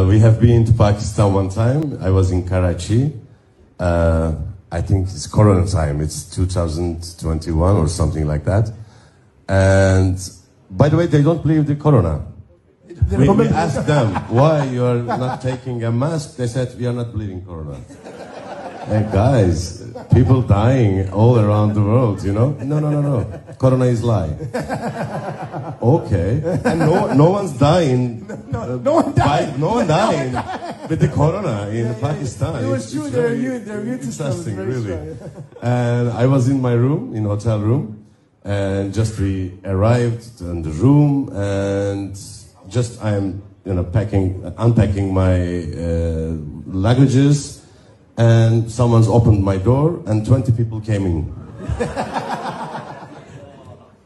We have been to Pakistan one time. I was in Karachi. I think it's Corona time. It's 2021 or something like that. And by the way, they don't believe the Corona. We asked them why you are not taking a mask. They said we are not believing Corona. Hey guys, people dying all around the world, you know? No. Corona is lie. Okay. And no one's dying. No one died. No one dying with the Corona in Pakistan. It was true. Their immune system was interesting, very really. strong. And I was in my room, in hotel room, and just we arrived in the room, and just I am, unpacking my luggages. And someone's opened my door and 20 people came in.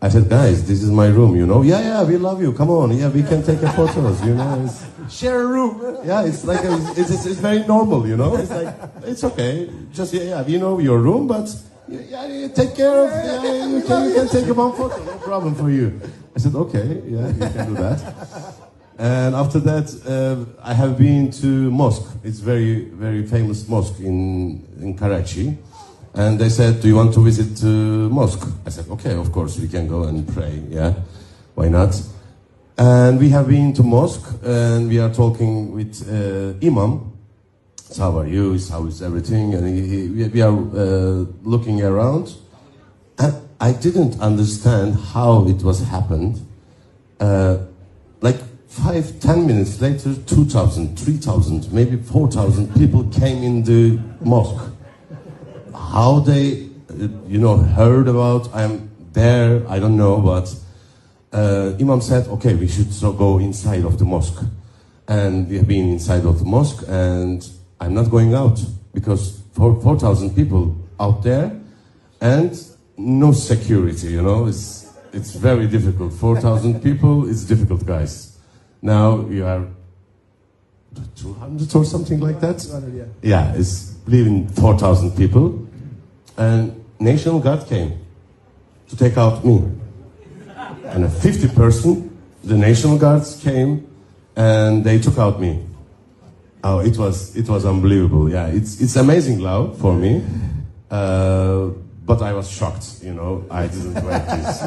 I said, guys, this is my room, you know? Yeah, we love you, come on, yeah, we can take a photos, you know? Share a room. Yeah, it's like, it's very normal, you know? It's like, it's okay, just, yeah, we know your room, but yeah, take care of, you can take one photo, no problem for you. I said, okay, yeah, you can do that. And after that, I have been to mosque. It's very, very famous mosque in Karachi. And they said, do you want to visit mosque? I said, okay, of course, we can go and pray, yeah, why not? And we have been to mosque, and we are talking with Imam. So how are you? How is everything? And we are looking around. And I didn't understand how it was happened. Like 5-10 minutes later, 2,000, 3,000, maybe 4,000 people came in the mosque. How they, heard about I'm there, I don't know, but Imam said, okay, we should go inside of the mosque. And we have been inside of the mosque, and I'm not going out, because 4,000 people out there, and no security, it's very difficult. 4,000 people, it's difficult, guys. Now you are 200 or something like that. 200, yeah, it's leaving 4,000 people, and National Guard came to take out me. And a 50 person, the National Guards came, and they took out me. Oh, it was unbelievable. Yeah, it's amazing love for me. But I was shocked, I didn't like this,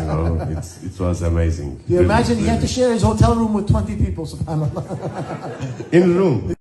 it was amazing. You imagine he had to share his hotel room with 20 people, subhanAllah. In the room.